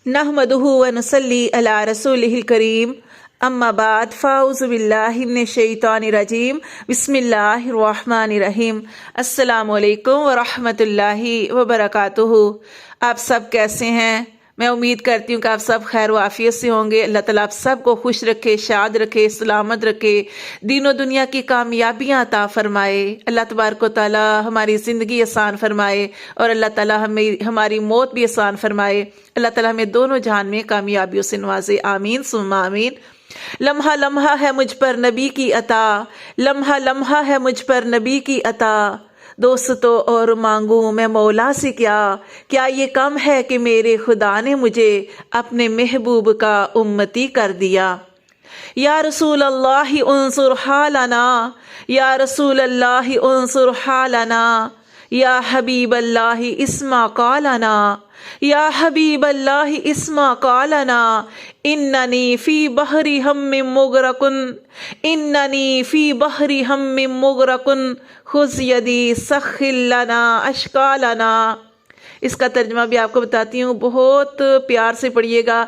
नहमदुहु व नुसल्ली अला रसूलिहिल करीम अम्मा बाद फ़ाउज़ु बिल्लाहि मिनश शैतानिर रजीम बिस्मिल्लाहिर रहमानिर रहीम। अस्सलामु अलैकुम व रहमतुल्लाहि व बरकातुहू। आप सब कैसे हैं? मैं उम्मीद करती हूँ कि आप सब खैर वाफियत से होंगे। अल्लाह ताला आप सबको खुश रखे, शाद रखे, सलामत रखे, दीनों दुनिया की कामयाबियाँ अता फरमाए। अल्लाह तबारक व तआला हमारी ज़िंदगी आसान फरमाए और अल्लाह ताला हमारी मौत भी आसान फरमाए। अल्लाह ताला हमें दोनों जहान में कामयाबियों से नवाजे, आमीन सुम्मा आमीन। लम्हा लम्हा है मुझ पर नबी की अता, लम्हा लम्हा है मुझ पर नबी की अता। दोस्तों और मांगूं मैं मौला से क्या ये कम है कि मेरे खुदा ने मुझे अपने महबूब का उम्मती कर दिया। या रसूल अल्लाह उन्सुर हालना, या रसूल अल्लाह उन्सुर हालना, या हबीब अल्लाह इस्मा कालना, या हबीब अल्लाह इस्मा कालना। इन्ननी फी बहरी हम्मिम मुगरकुन, इन्ननी फी बहरी हम्मिम मुगरकुन, खुज़ यदी सखिल लना अशकालना। इसका तर्जमा भी आपको बताती हूँ, बहुत प्यार से पढ़िएगा।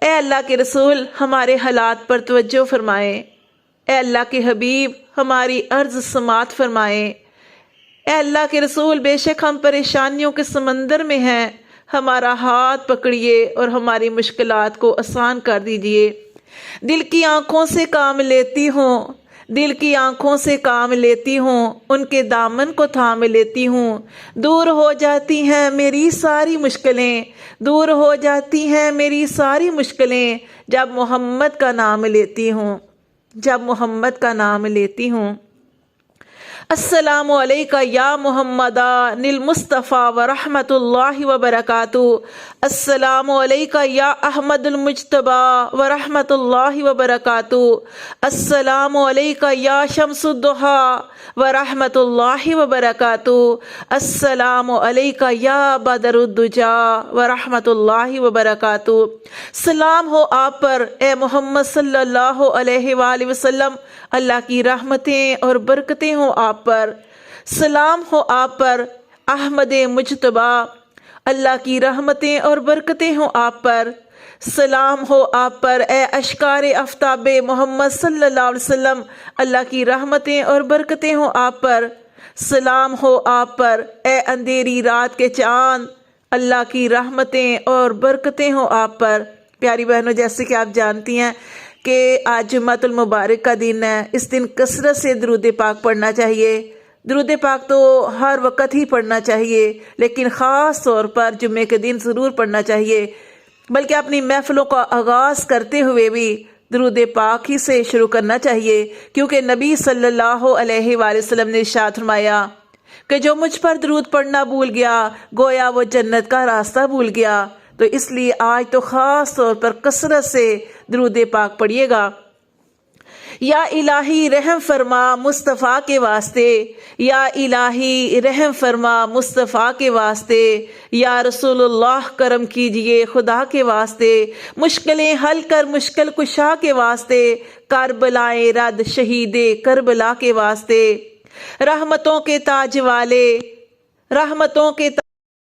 ए अल्लाह के रसूल हमारे हालात पर तवज्जो फरमाएं। ए अल्लाह के हबीब हमारी अर्ज समात फरमाएं। ए अल्लाह के रसूल बेशक हम परेशानियों के समंदर में हैं, हमारा हाथ पकड़िए और हमारी मुश्किलात को आसान कर दीजिए। दिल की आंखों से काम लेती हूँ, दिल की आंखों से काम लेती हूँ, उनके दामन को थाम लेती हूँ। दूर हो जाती हैं मेरी सारी मुश्किलें, दूर हो जाती हैं मेरी सारी मुश्किलें, जब मोहम्मद का नाम लेती हूँ, जब मोहम्मद का नाम लेती हूँ। अस्सलामु अलैका या मुहम्मदा निल मुस्तफ़ा व रहमतुल्लाहि व बरकातु। अस्सलामु अलैका या अहमदुल मुज्तबा व रहमतुल्लाहि व बरकातु। अस्सलामु अलैका या शम्सुद्दुहा व रहमतुल्लाहि व बरकातु। अस्सलामु अलैका या बदरुद्दुजा व रहमतुल्लाहि व बरकातु। सलाम हो आप पर ए मोहम्मद सल्लल्लाहु अलैहि वसल्लम, अल्लाह की रहमतें और बरकतें हो आप पर। सलाम हो आप पर अहमद मुज्तबा, अल्लाह की रहमतें और बरकतें हो आप पर। सलाम हो आप पर ए अशकारे आफ्ताबे मोहम्मद सल्लल्लाहु अलैहि वसल्लम, अल्लाह की रहमतें और बरकतें हो आप पर। सलाम हो आप पर ए अंधेरी रात के चांद, अल्लाह की रहमतें और बरकतें हो आप पर। प्यारी बहनों, जैसे कि आप जानती हैं कि आज जुम्मतुल मुबारक का दिन है। इस दिन कसरत से दरूद पाक पढ़ना चाहिए। दरूद पाक तो हर वक्त ही पढ़ना चाहिए, लेकिन ख़ास तौर पर जुम्मे के दिन ज़रूर पढ़ना चाहिए। बल्कि अपनी महफ़िलों का आगाज़ करते हुए भी दरूद पाक ही से शुरू करना चाहिए, क्योंकि नबी सल्लल्लाहु अलैहि वसल्लम ने इरशाद फरमाया कि जो मुझ पर दरूद पढ़ना भूल गया, गोया वो जन्नत का रास्ता भूल गया। तो इसलिए आज तो ख़ास तौर पर कसरत से दरूद पाक पढ़िएगा। या इलाही रहम फरमा मुस्तफ़ा के वास्ते, या इलाही रहम फरमा मुस्तफ़ा के वास्ते, या रसूलुल्लाह करम कीजिए खुदा के वास्ते, मुश्किलें हल कर मुश्किल कुशा के वास्ते, करबलाए रद शहीदे करबला के वास्ते। रहमतों के ताज वाले, रहमतों के